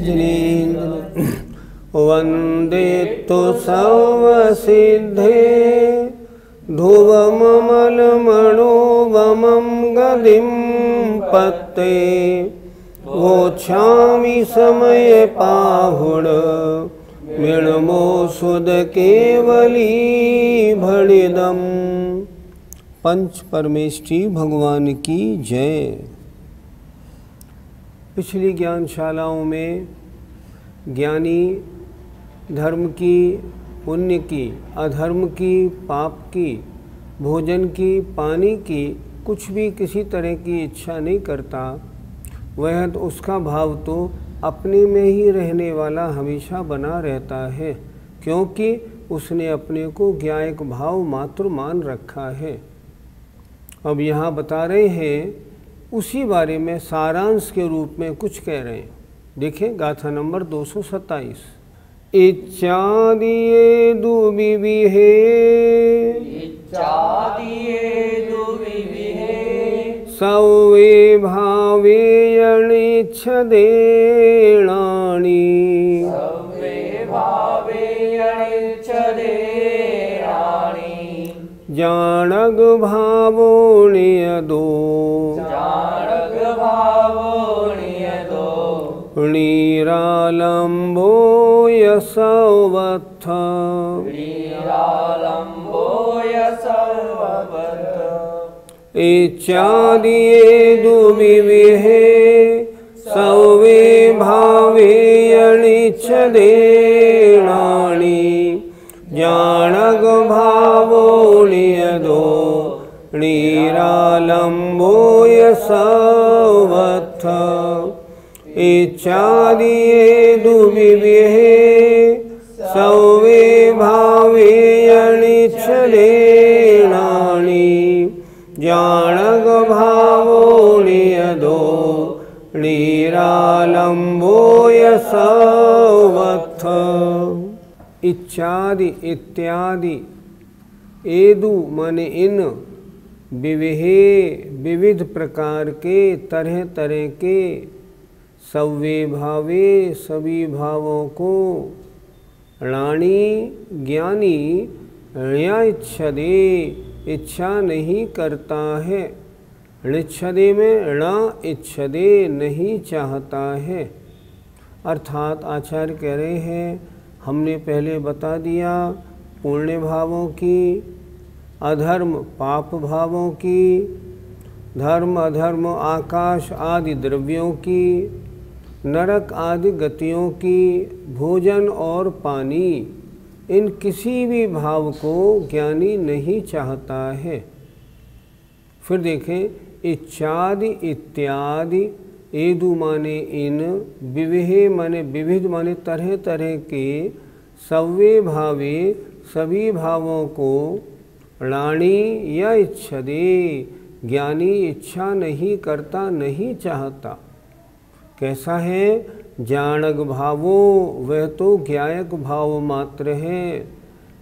जिनेन्द्र वन्दे तु सर्वसिद्धे ध्रुवममलमणोवमं गदिं पत्ते वोच्छामि समय पाहुण मृणमो सुद केवली भणिदम। पंच परमेष्ठी भगवान की जय। पिछली ज्ञानशालाओं में ज्ञानी धर्म की, पुण्य की, अधर्म की, पाप की, भोजन की, पानी की कुछ भी किसी तरह की इच्छा नहीं करता। वह तो उसका भाव तो अपने में ही रहने वाला हमेशा बना रहता है, क्योंकि उसने अपने को ज्ञायक भाव मात्र मान रखा है। अब यहाँ बता रहे हैं उसी बारे में सारांश के रूप में कुछ कह रहे हैं। देखें गाथा नंबर 227। इच्छादिये दुविविहे सवे भावे अनिच्छदेणानि जानग भावो नियदो नीरालम्बो यसवत्थ इच्छादिये दुविविहे सवे भावे अनिच्छदेणानि जानग भावो नियदो नीरालम्बो यसवत्थ इच्छादिये दुविविहे सवे भावे अनिच्छदेणानि जानग भावो नियदो नीरालम्बो यसवत्थ। इच्छादि इत्यादि, एदु मन इन, विविहे विविध प्रकार के, तरह तरह के, सव्वे भावे सभी भावों को, णाणी ज्ञानी, ण्या इच्छदे इच्छा नहीं करता है। णिच्छदे में ण इच्छदे नहीं चाहता है। अर्थात आचार्य कह रहे हैं हमने पहले बता दिया पुण्य भावों की, अधर्म पाप भावों की, धर्म अधर्म आकाश आदि द्रव्यों की, नरक आदि गतियों की, भोजन और पानी, इन किसी भी भाव को ज्ञानी नहीं चाहता है। फिर देखें इच्छादि इत्यादि, एदु माने इन, विविहे माने विविध माने तरह तरह के, सव्वे भावे सभी भावों को, णाणी या इच्छदे ज्ञानी इच्छा नहीं करता नहीं चाहता। कैसा है? जानग भावो वह तो ज्ञायक भाव मात्र है,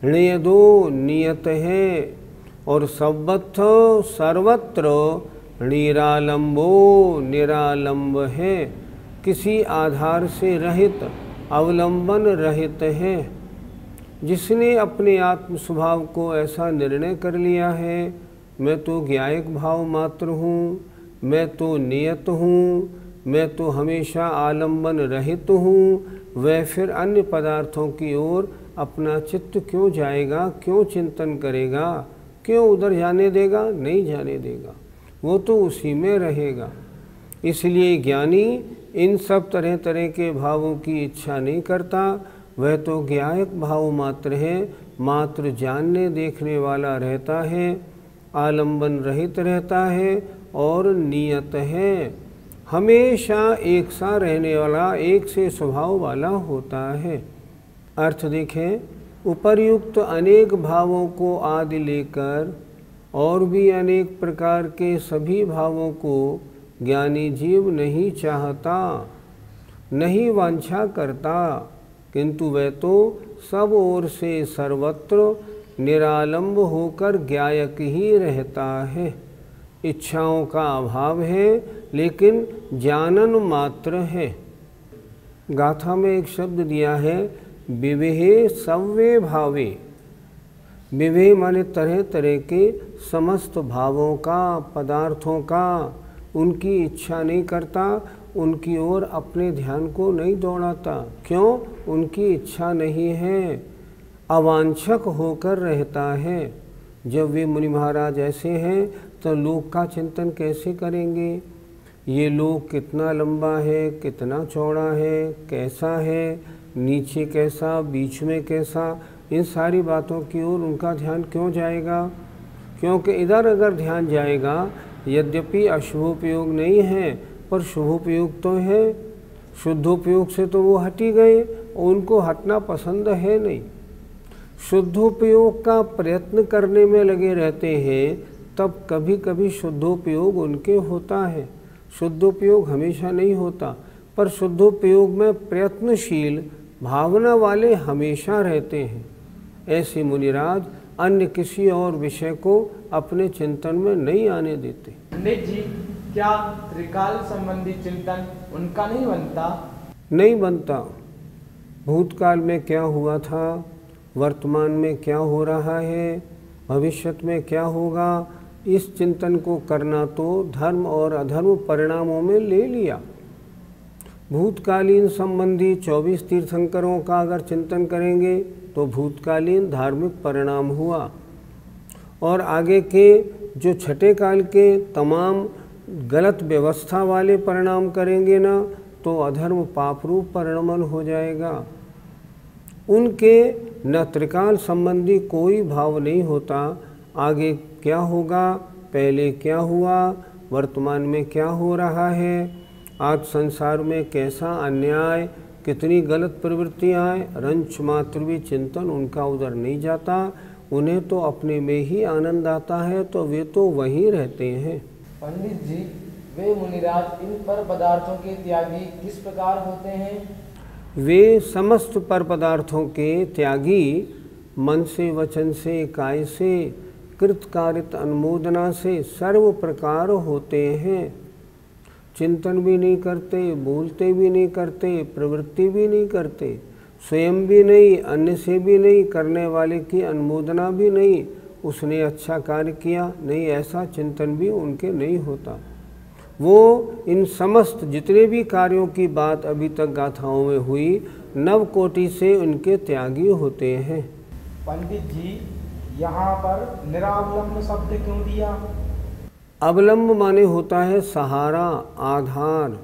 नियदो नियत है, और सर्वत्र सर्वत्र निरालंबो निरालंब है, किसी आधार से रहित, अवलंबन रहित है। जिसने अपने आत्म स्वभाव को ऐसा निर्णय कर लिया है मैं तो ज्ञायक भाव मात्र हूँ, मैं तो नियत हूँ, मैं तो हमेशा आलंबन रहित हूँ, वह फिर अन्य पदार्थों की ओर अपना चित्त क्यों जाएगा, क्यों चिंतन करेगा, क्यों उधर जाने देगा? नहीं जाने देगा, वो तो उसी में रहेगा। इसलिए ज्ञानी इन सब तरह तरह के भावों की इच्छा नहीं करता, वह तो ज्ञायक भाव मात्र है, मात्र जानने देखने वाला रहता है, आलंबन रहित रहता है और नियत है, हमेशा एक सा रहने वाला, एक से स्वभाव वाला होता है। अर्थ देखें, उपर्युक्त अनेक भावों को आदि लेकर और भी अनेक प्रकार के सभी भावों को ज्ञानी जीव नहीं चाहता, नहीं वांछा करता, किंतु वह तो सब ओर से सर्वत्र निरालंब होकर ज्ञायक ही रहता है। इच्छाओं का अभाव है लेकिन जानन मात्र है। गाथा में एक शब्द दिया है विवेहे सव्वे भावे। विवेह माने तरह तरह के समस्त भावों का, पदार्थों का उनकी इच्छा नहीं करता, उनकी ओर अपने ध्यान को नहीं दौड़ाता। क्यों? उनकी इच्छा नहीं है, अवांछक होकर रहता है। जब वे मुनि महाराज ऐसे हैं तो लोक का चिंतन कैसे करेंगे? ये लोक कितना लंबा है, कितना चौड़ा है, कैसा है, नीचे कैसा, बीच में कैसा, इन सारी बातों की ओर उनका ध्यान क्यों जाएगा? क्योंकि इधर अगर ध्यान जाएगा, यद्यपि अशुभोपयोग नहीं है पर शुभोपयोग तो है। शुद्धोपयोग से तो वो हट ही गए और उनको हटना पसंद है नहीं। शुद्धोपयोग का प्रयत्न करने में लगे रहते हैं, तब कभी कभी शुद्धोपयोग उनके होता है। शुद्धोपयोग हमेशा नहीं होता, पर शुद्धोपयोग में प्रयत्नशील भावना वाले हमेशा रहते हैं। ऐसे मुनिराज अन्य किसी और विषय को अपने चिंतन में नहीं आने देते। पंडित जी, क्या त्रिकाल संबंधी चिंतन उनका नहीं बनता? नहीं बनता। भूतकाल में क्या हुआ था, वर्तमान में क्या हो रहा है, भविष्य में क्या होगा, इस चिंतन को करना तो धर्म और अधर्म परिणामों में ले लिया। भूतकालीन संबंधी 24 तीर्थंकरों का अगर चिंतन करेंगे तो भूतकालीन धार्मिक परिणाम हुआ, और आगे के जो छठे काल के तमाम गलत व्यवस्था वाले परिणाम करेंगे ना, तो अधर्म पाप रूप परिणमन हो जाएगा। उनके न त्रिकाल संबंधी कोई भाव नहीं होता। आगे क्या होगा, पहले क्या हुआ, वर्तमान में क्या हो रहा है, आज संसार में कैसा अन्याय, कितनी गलत प्रवृत्तियाँ हैं, रंच मात्र भी चिंतन उनका उधर नहीं जाता। उन्हें तो अपने में ही आनंद आता है, तो वे तो वहीं रहते हैं। पंडित जी, वे मुनिराज इन पर पदार्थों के त्यागी किस प्रकार होते हैं? वे समस्त पर पदार्थों के त्यागी मन से, वचन से, काय से, कृतकारित अनुमोदना से सर्व प्रकार होते हैं। चिंतन भी नहीं करते, बोलते भी नहीं करते, प्रवृत्ति भी नहीं करते, स्वयं भी नहीं, अन्य से भी नहीं, करने वाले की अनुमोदना भी नहीं, उसने अच्छा कार्य किया नहीं, ऐसा चिंतन भी उनके नहीं होता। वो इन समस्त जितने भी कार्यों की बात अभी तक गाथाओं में हुई, नव कोटि से उनके त्यागी होते हैं। पंडित जी, यहाँ पर निरावलंब शब्द क्यों दिया? अवलंब माने होता है सहारा, आधार,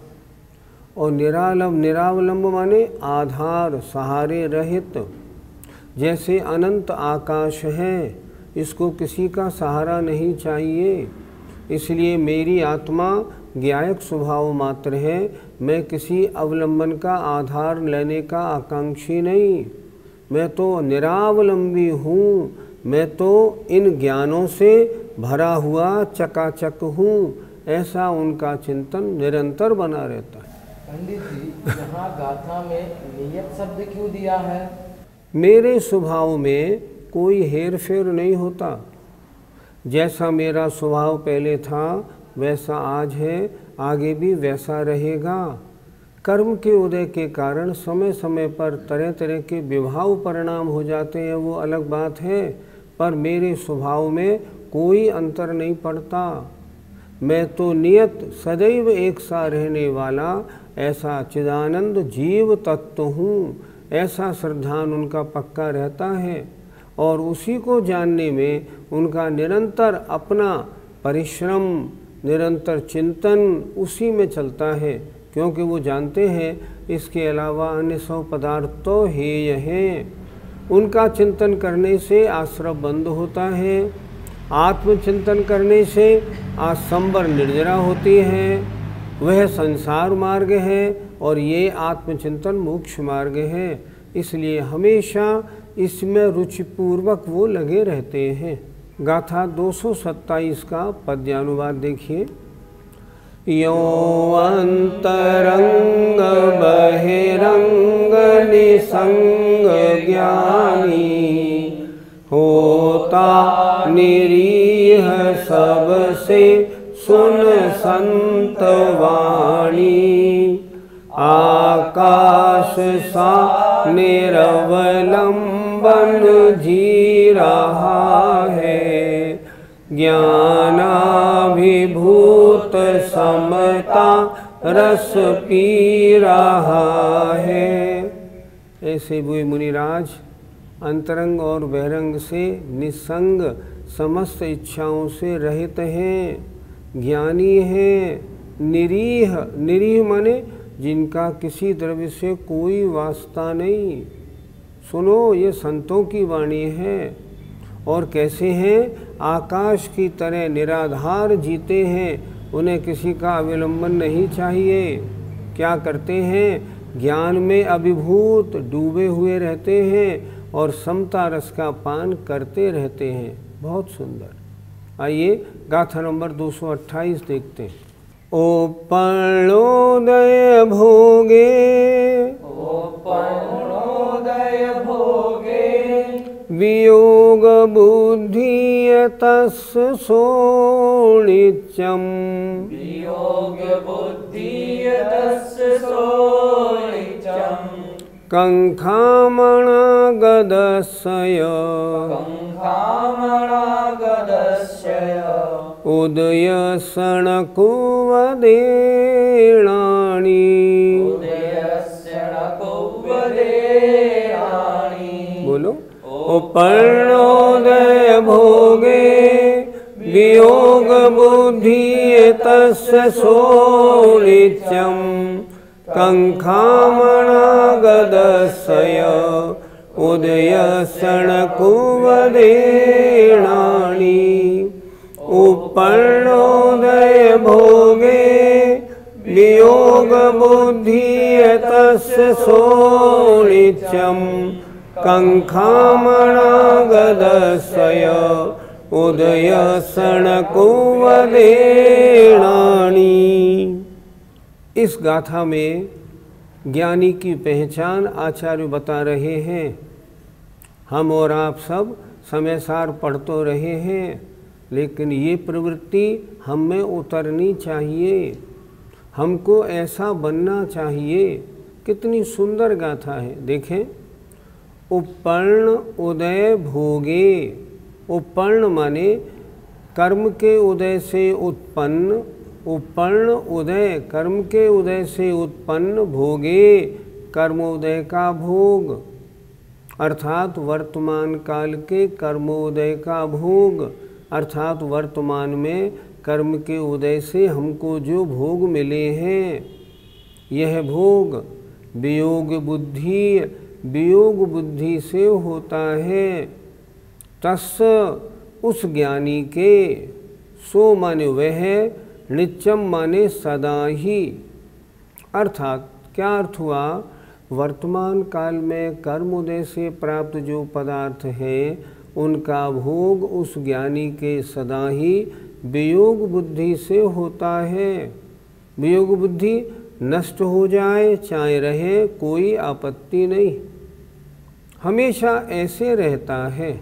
और निरावलंब माने आधार, सहारे रहित। जैसे अनंत आकाश है, इसको किसी का सहारा नहीं चाहिए, इसलिए मेरी आत्मा ज्ञायक स्वभाव मात्र है। मैं किसी अवलंबन का आधार लेने का आकांक्षी नहीं, मैं तो निरावलंबी हूँ। मैं तो इन ज्ञानों से भरा हुआ चकाचक हूँ। ऐसा उनका चिंतन निरंतर बना रहता है। पंडित जी, यहाँ गाथा में नियत शब्द क्यों दिया है? मेरे स्वभाव में कोई हेर फेर नहीं होता। जैसा मेरा स्वभाव पहले था वैसा आज है, आगे भी वैसा रहेगा। कर्म के उदय के कारण समय समय पर तरह तरह के विभाव परिणाम हो जाते हैं, वो अलग बात है, पर मेरे स्वभाव में कोई अंतर नहीं पड़ता। मैं तो नियत सदैव एक सा रहने वाला ऐसा चिदानंद जीव तत्व हूँ। ऐसा श्रद्धान उनका पक्का रहता है, और उसी को जानने में उनका निरंतर अपना परिश्रम, निरंतर चिंतन उसी में चलता है, क्योंकि वो जानते हैं इसके अलावा अन्य सब पदार्थ तो हेय हैं। उनका चिंतन करने से आश्रव बंद होता है, आत्मचिंतन करने से आसंबर निर्जरा होती है, वह संसार मार्ग है और ये आत्मचिंतन मोक्ष मार्ग है। इसलिए हमेशा इसमें रुचिपूर्वक वो लगे रहते हैं। गाथा 227 का पद्यानुवाद देखिए। यो अंतरंग बहिरंग निसंग ज्ञानी, होता निरीह सबसे सुन संत वाणी। आकाश सा निरवलंबन जी रहा है, ज्ञानाभिभूत समता रस पी रहा है। ऐसे वे मुनिराज अंतरंग और बहिरंग से निसंग समस्त इच्छाओं से रहित हैं, ज्ञानी हैं, निरीह, निरीह माने जिनका किसी द्रव्य से कोई वास्ता नहीं। सुनो, ये संतों की वाणी है। और कैसे हैं? आकाश की तरह निराधार जीते हैं, उन्हें किसी का अवलंबन नहीं चाहिए। क्या करते हैं? ज्ञान में अभिभूत डूबे हुए रहते हैं और समता रस का पान करते रहते हैं। बहुत सुंदर। आइए गाथा नंबर 228 देखते हैं। ओ पर्णोदय भोगे, ओ पर्णोदय भोगे, वियोग बुद्धि तस् सोणिच्यम, वियोग बुद्धि तस् सोणिच्यम, कंखामणागदस्य, कंखामणागदस्य, उदयसणकुवदेणानि, उदयसणकुवदेणानि। बोलो। ओ पर्णोदय भोगे, वियोग बुद्धि तस्य सोणिच्यम, कंखामणागदस्य, उदयसणकुवदेणानि। पर्णोदय भोगे, वियोग बुद्धि तस्य सोणिच्यम, कंखामणागदस्य, उदयसणकुवदेणानि। इस गाथा में ज्ञानी की पहचान आचार्य बता रहे हैं। हम और आप सब समय सार पढ़ तो रहे हैं, लेकिन ये प्रवृत्ति हम में उतरनी चाहिए, हमको ऐसा बनना चाहिए। कितनी सुंदर गाथा है, देखें। उपर्ण उदय भोगे, उपर्ण माने कर्म के उदय से उत्पन्न, उपर्ण उदय कर्म के उदय से उत्पन्न, भोगे कर्मोदय का भोग, अर्थात वर्तमान काल के कर्मोदय का भोग, अर्थात वर्तमान में कर्म के उदय से हमको जो भोग मिले हैं, यह भोग वियोग बुद्धि, वियोग बुद्धि से होता है। तस् उस ज्ञानी के, सो माने वह, नित्यम माने सदा ही। अर्थात क्या अर्थ हुआ? वर्तमान काल में कर्म उदय से प्राप्त जो पदार्थ हैं, उनका भोग उस ज्ञानी के सदा ही वियोग बुद्धि से होता है। वियोग बुद्धि नष्ट हो जाए चाहे रहे, कोई आपत्ति नहीं, हमेशा ऐसे रहता है।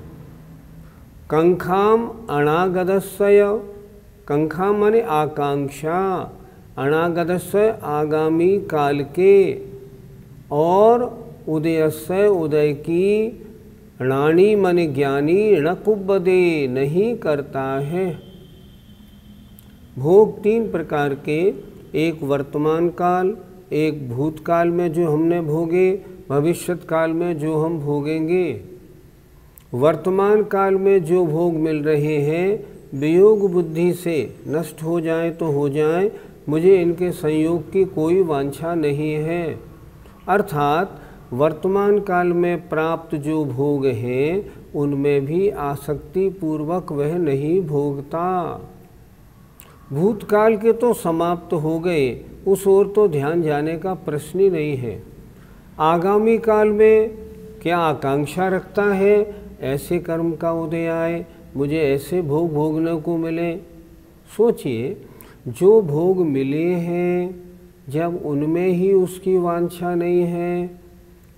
कंखाम अनागदस्य, कंखाम माने आकांक्षा, अनागदस्य आगामी काल के, और उदयस्य उदय की, णाणी माने ज्ञानी, णकुब्बदे नहीं करता है। भोग तीन प्रकार के, एक वर्तमान काल, एक भूतकाल में जो हमने भोगे, भविष्यत काल में जो हम भोगेंगे। वर्तमान काल में जो भोग मिल रहे हैं, वियोग बुद्धि से नष्ट हो जाए तो हो जाए, मुझे इनके संयोग की कोई वांछा नहीं है। अर्थात वर्तमान काल में प्राप्त जो भोग हैं, उनमें भी आसक्ति पूर्वक वह नहीं भोगता। भूतकाल के तो समाप्त हो गए, उस ओर तो ध्यान जाने का प्रश्न ही नहीं है। आगामी काल में क्या आकांक्षा रखता है, ऐसे कर्म का उदय आए, मुझे ऐसे भोग भोगने को मिले। सोचिए, जो भोग मिले हैं, जब उनमें ही उसकी वांछा नहीं है,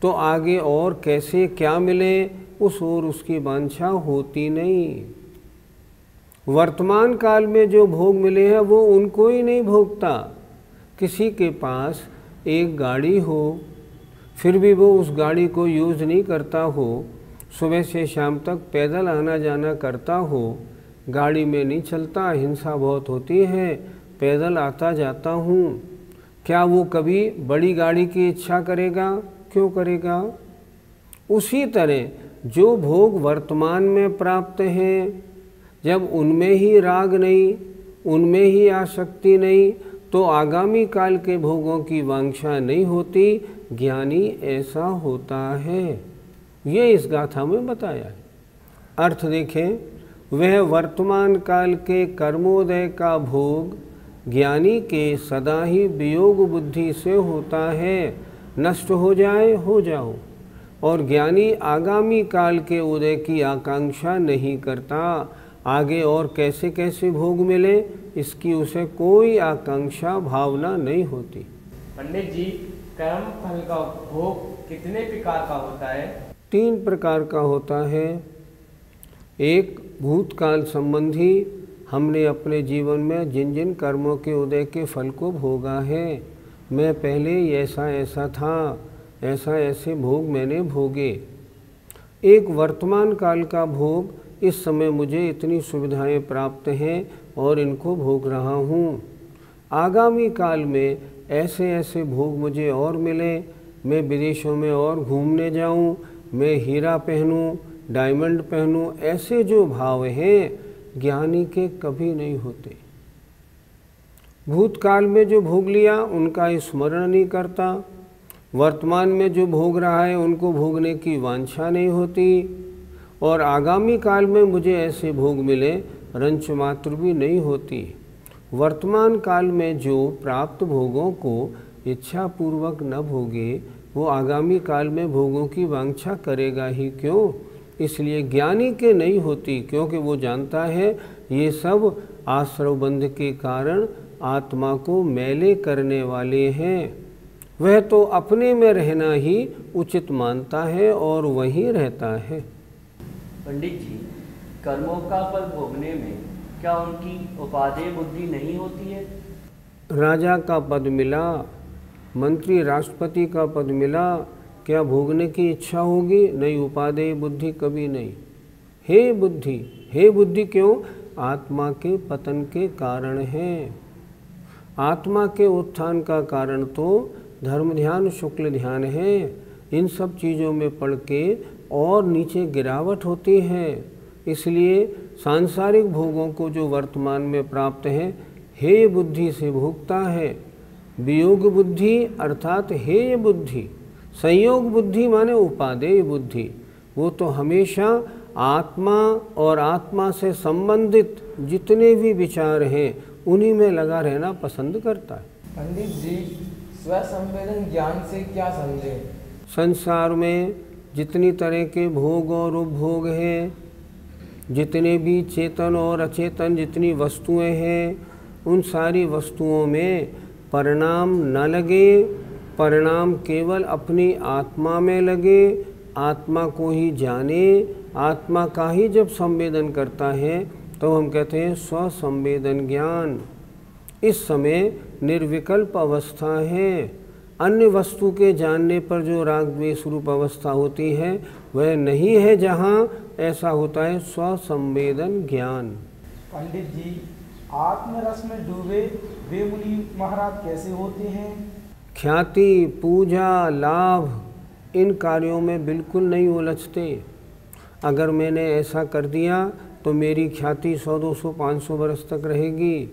तो आगे और कैसे क्या मिले, उस ओर उसकी वांछा होती नहीं। वर्तमान काल में जो भोग मिले हैं, वो उनको ही नहीं भोगता। किसी के पास एक गाड़ी हो, फिर भी वो उस गाड़ी को यूज़ नहीं करता हो, सुबह से शाम तक पैदल आना जाना करता हो, गाड़ी में नहीं चलता, हिंसा बहुत होती है, पैदल आता जाता हूँ, क्या वो कभी बड़ी गाड़ी की इच्छा करेगा? क्यों करेगा? उसी तरह जो भोग वर्तमान में प्राप्त हैं, जब उनमें ही राग नहीं, उनमें ही आसक्ति नहीं, तो आगामी काल के भोगों की वांछा नहीं होती। ज्ञानी ऐसा होता है, ये इस गाथा में बताया है। अर्थ देखें, वह वर्तमान काल के कर्मोदय का भोग ज्ञानी के सदा ही वियोग बुद्धि से होता है, नष्ट हो जाए हो जाओ, और ज्ञानी आगामी काल के उदय की आकांक्षा नहीं करता। आगे और कैसे कैसे भोग मिले, इसकी उसे कोई आकांक्षा भावना नहीं होती। पंडित जी, कर्म फल का भोग कितने प्रकार का होता है? 3 प्रकार का होता है। एक भूतकाल संबंधी, हमने अपने जीवन में जिन जिन कर्मों के उदय के फल को भोगा है, मैं पहले ऐसा ऐसा था, ऐसा ऐसे भोग मैंने भोगे। एक वर्तमान काल का भोग, इस समय मुझे इतनी सुविधाएं प्राप्त हैं और इनको भोग रहा हूँ। आगामी काल में ऐसे ऐसे भोग मुझे और मिले, मैं विदेशों में और घूमने जाऊँ, मैं हीरा पहनूँ, डायमंड पहनूँ, ऐसे जो भाव हैं ज्ञानी के कभी नहीं होते। भूतकाल में जो भोग लिया उनका स्मरण नहीं करता, वर्तमान में जो भोग रहा है उनको भोगने की वांछा नहीं होती, और आगामी काल में मुझे ऐसे भोग मिले रंच मात्र भी नहीं होती। वर्तमान काल में जो प्राप्त भोगों को इच्छा पूर्वक न भोगे, वो आगामी काल में भोगों की वांछा करेगा ही क्यों? इसलिए ज्ञानी के नहीं होती, क्योंकि वो जानता है ये सब आश्रवबंध के कारण आत्मा को मैले करने वाले हैं। वह तो अपने में रहना ही उचित मानता है और वहीं रहता है। पंडित जी, कर्मों का फल भोगने में क्या उनकी उपादेय बुद्धि नहीं होती है? राजा का पद मिला, मंत्री राष्ट्रपति का पद मिला, क्या भोगने की इच्छा होगी? नहीं, उपादेय बुद्धि कभी नहीं। हे बुद्धि, हे बुद्धि क्यों? आत्मा के पतन के कारण है। आत्मा के उत्थान का कारण तो धर्म ध्यान शुक्ल ध्यान है। इन सब चीज़ों में पड़ के और नीचे गिरावट होती है। इसलिए सांसारिक भोगों को जो वर्तमान में प्राप्त है, हे बुद्धि से भोगता है। वियोग बुद्धि अर्थात हे बुद्धि, संयोग बुद्धि माने उपादेय बुद्धि, वो तो हमेशा आत्मा और आत्मा से संबंधित जितने भी विचार हैं उन्हीं में लगा रहना पसंद करता है। पंडित जी, स्वसंवेदन ज्ञान से क्या समझें? संसार में जितनी तरह के भोग और उपभोग हैं, जितने भी चेतन और अचेतन जितनी वस्तुएं हैं, उन सारी वस्तुओं में परिणाम न लगे, परिणाम केवल अपनी आत्मा में लगे, आत्मा को ही जाने, आत्मा का ही जब संवेदन करता है तो हम कहते हैं स्वसंवेदन ज्ञान। इस समय निर्विकल्प अवस्था है। अन्य वस्तु के जानने पर जो राग द्वेष रूप अवस्था होती है वह नहीं है जहाँ ऐसा होता है स्वसंवेदन ज्ञान। पंडित जी, आत्मरस में डूबे वे मुनि महाराज कैसे होते हैं? ख्याति, पूजा, लाभ इन कार्यों में बिल्कुल नहीं उलझते। अगर मैंने ऐसा कर दिया तो मेरी ख्याति 100, 200, 500 वर्ष तक रहेगी,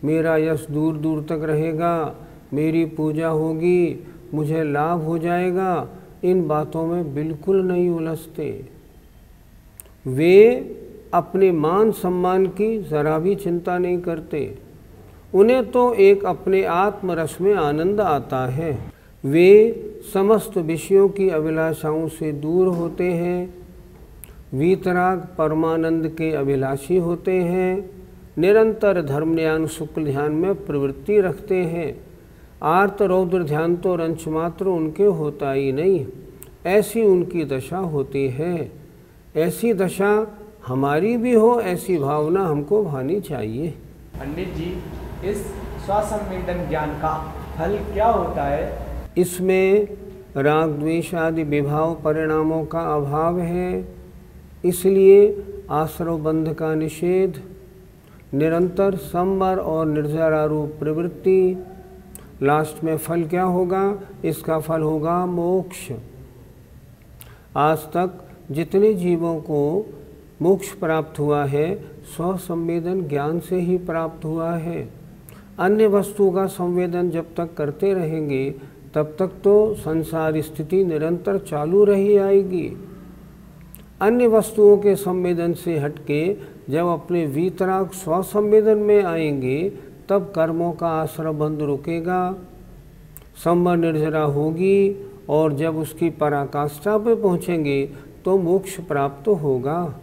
मेरा यश दूर दूर तक रहेगा, मेरी पूजा होगी, मुझे लाभ हो जाएगा, इन बातों में बिल्कुल नहीं उलझते। वे अपने मान सम्मान की ज़रा भी चिंता नहीं करते। उन्हें तो एक अपने आत्मरस में आनंद आता है। वे समस्त विषयों की अभिलाषाओं से दूर होते हैं, वीतराग परमानंद के अभिलाषी होते हैं, निरंतर धर्म ध्यान शुक्ल ध्यान में प्रवृत्ति रखते हैं। आर्त रौद्र ध्यान तो रंच मात्र उनके होता ही नहीं, ऐसी उनकी दशा होती है। ऐसी दशा हमारी भी हो, ऐसी भावना हमको भानी चाहिए। पंडित जी, इस स्वसंवेदन ज्ञान का फल क्या होता है? इसमें राग द्वेष आदि विभाव परिणामों का अभाव है, इसलिए आश्रव बंध का निषेध, निरंतर संवर और निर्जरारूप प्रवृत्ति। लास्ट में फल क्या होगा? इसका फल होगा मोक्ष। आज तक जितने जीवों को मोक्ष प्राप्त हुआ है स्वसंवेदन ज्ञान से ही प्राप्त हुआ है। अन्य वस्तु का संवेदन जब तक करते रहेंगे तब तक तो संसार स्थिति निरंतर चालू रही आएगी। अन्य वस्तुओं के संवेदन से हटके जब अपने वीतराग स्वसंवेदन में आएंगे तब कर्मों का आश्रय बंध रुकेगा, संवर निर्जरा होगी और जब उसकी पराकाष्ठा पे पहुँचेंगे तो मोक्ष प्राप्त होगा।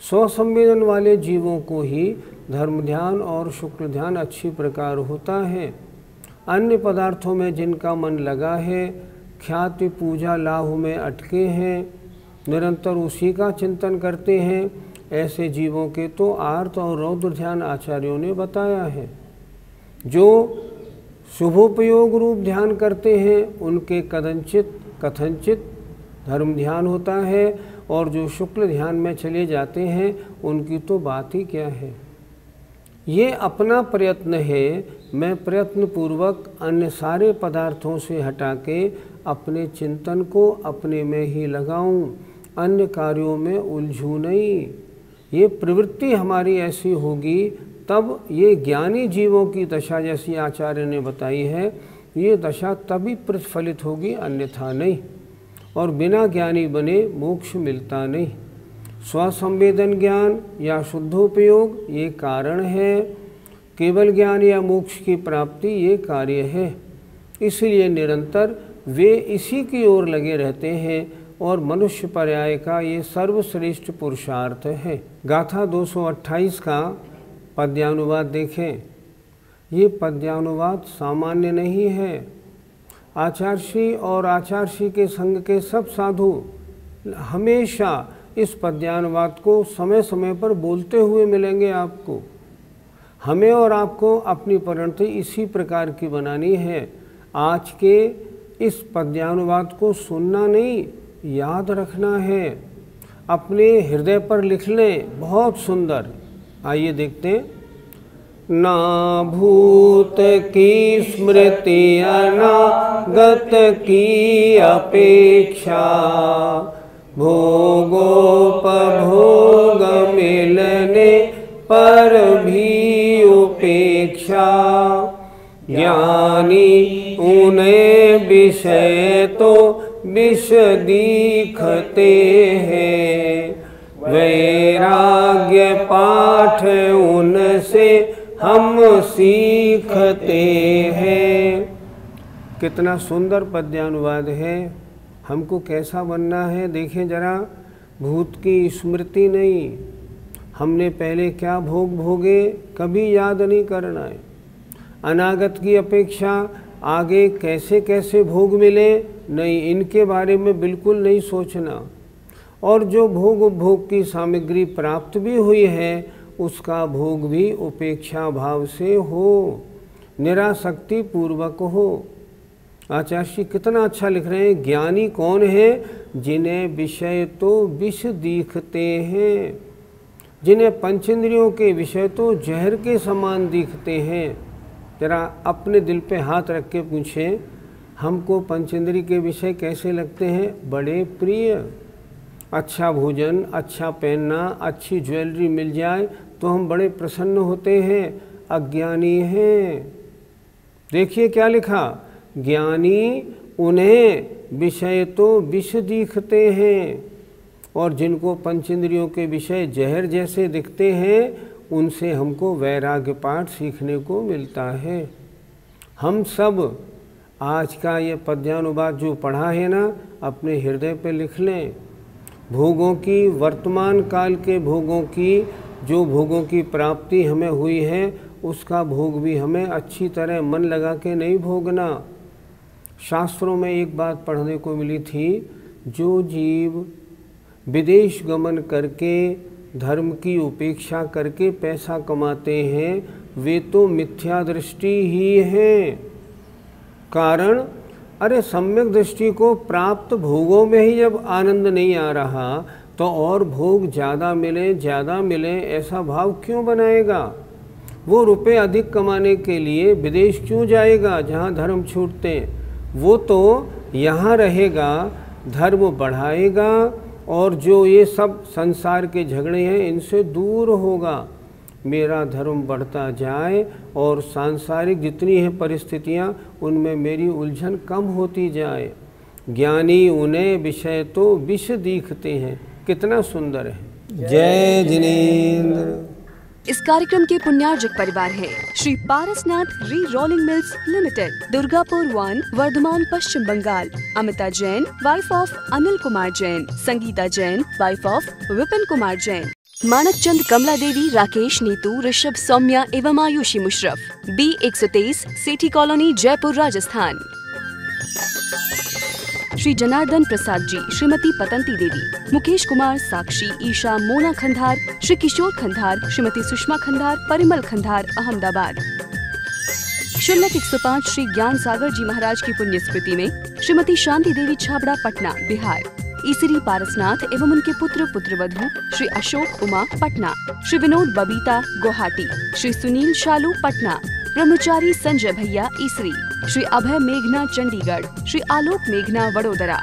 स्वसंवेदन वाले जीवों को ही धर्म ध्यान और शुक्ल ध्यान अच्छी प्रकार होता है। अन्य पदार्थों में जिनका मन लगा है, ख्याति पूजा लाभ में अटके हैं, निरंतर उसी का चिंतन करते हैं, ऐसे जीवों के तो आर्त और रौद्र ध्यान आचार्यों ने बताया है। जो शुभोपयोग रूप ध्यान करते हैं उनके कथनचित धर्म ध्यान होता है, और जो शुक्ल ध्यान में चले जाते हैं उनकी तो बात ही क्या है। ये अपना प्रयत्न है, मैं प्रयत्न पूर्वक अन्य सारे पदार्थों से हटा के अपने चिंतन को अपने में ही लगाऊं, अन्य कार्यों में उलझूं नहीं। ये प्रवृत्ति हमारी ऐसी होगी तब ये ज्ञानी जीवों की दशा जैसी आचार्य ने बताई है, ये दशा तभी प्रतिफलित होगी, अन्यथा नहीं। और बिना ज्ञानी बने मोक्ष मिलता नहीं। स्वसंवेदन ज्ञान या शुद्धोपयोग ये कारण है, केवल ज्ञान या मोक्ष की प्राप्ति ये कार्य है। इसलिए निरंतर वे इसी की ओर लगे रहते हैं और मनुष्य पर्याय का ये सर्वश्रेष्ठ पुरुषार्थ है। गाथा 228 का पद्यानुवाद देखें। ये पद्यानुवाद सामान्य नहीं है। आचार्षी और आचार्षी के संग के सब साधु हमेशा इस पद्यानुवाद को समय समय पर बोलते हुए मिलेंगे आपको। हमें और आपको अपनी परिणति इसी प्रकार की बनानी है। आज के इस पद्यानुवाद को सुनना नहीं, याद रखना है, अपने हृदय पर लिख लें। बहुत सुंदर। आइए देखते हैं। ना भूत की स्मृति अनागत की अपेक्षा, भोगोपभोग मिलने पर भी उपेक्षा, ज्ञानी उन्हें विषय तो विष दिखते हैं, वैराग्य पाठ उनसे हम सीखते हैं। कितना सुंदर पद्यानुवाद है। हमको कैसा बनना है देखें जरा। भूत की स्मृति नहीं, हमने पहले क्या भोग भोगे कभी याद नहीं करना है। अनागत की अपेक्षा आगे कैसे कैसे भोग मिले नहीं, इनके बारे में बिल्कुल नहीं सोचना। और जो भोग उपभोग की सामग्री प्राप्त भी हुई है उसका भोग भी उपेक्षा भाव से हो, निरासक्ति पूर्वक हो। आचार्य कितना अच्छा लिख रहे हैं। ज्ञानी कौन है? जिन्हें विषय तो विष दिखते हैं, जिन्हें पंचेंद्रियों के विषय तो जहर के समान दिखते हैं। जरा अपने दिल पे हाथ रख के पूछें, हमको पंचेंद्रिय के विषय कैसे लगते हैं? बड़े प्रिय। अच्छा भोजन, अच्छा पहनना, अच्छी ज्वेलरी मिल जाए तो हम बड़े प्रसन्न होते हैं। अज्ञानी हैं। देखिए क्या लिखा, ज्ञानी उन्हें विषय तो विष दिखते हैं, और जिनको पंचेंद्रियों के विषय जहर जैसे दिखते हैं उनसे हमको वैराग्य पाठ सीखने को मिलता है। हम सब आज का ये पद्यानुवाद जो पढ़ा है ना, अपने हृदय पे लिख लें। भोगों की, वर्तमान काल के भोगों की, जो भोगों की प्राप्ति हमें हुई है उसका भोग भी हमें अच्छी तरह मन लगा के नहीं भोगना। शास्त्रों में एक बात पढ़ने को मिली थी, जो जीव विदेश गमन करके धर्म की उपेक्षा करके पैसा कमाते हैं वे तो मिथ्या दृष्टि ही हैं। कारण अरे सम्यक दृष्टि को प्राप्त भोगों में ही जब आनंद नहीं आ रहा तो और भोग ज़्यादा मिले ऐसा भाव क्यों बनाएगा? वो रुपए अधिक कमाने के लिए विदेश क्यों जाएगा जहाँ धर्म छूटते हैं? वो तो यहाँ रहेगा, धर्म बढ़ाएगा और जो ये सब संसार के झगड़े हैं इनसे दूर होगा। मेरा धर्म बढ़ता जाए और सांसारिक जितनी हैं परिस्थितियाँ उनमें मेरी उलझन कम होती जाए। ज्ञानी उन्हें विषय तो विष दिखते हैं। कितना सुंदर है। जय जिनेंद्र। इस कार्यक्रम के पुण्यार्जक परिवार है Shri Parasnath rerolling mills limited, Durgapur 1, Bardhaman, Paschim Bangal. Amita Jain, wife of Anil Kumar Jain. Sangeeta Jain, wife of Vipin Kumar Jain. Manak Chand, Kamla Devi, Rakesh, Neetu, Rishabh, Saumya एवं आयुषी मुशरफ। B123, Sethi colony, Jaipur, Rajasthan. श्री जनार्दन प्रसाद जी, श्रीमती पतंती देवी, मुकेश कुमार, साक्षी, ईशा, मोना खंधार, श्री किशोर खंधार, श्रीमती सुषमा खंधार, परिमल खंधार, अहमदाबाद। शुल्लक 105 श्री ज्ञान सागर जी महाराज की पुण्य स्मृति में श्रीमती शांति देवी छाबड़ा, पटना, बिहार। ईसरी पारसनाथ एवं उनके पुत्र पुत्रवधू श्री अशोक उमा, पटना। श्री विनोद बबीता, गुवाहाटी। श्री सुनील शालू, पटना। ब्रह्मचारी संजय भैया, ईसरी। श्री अभय मेघना, चंडीगढ़। श्री आलोक मेघना, वडोदरा।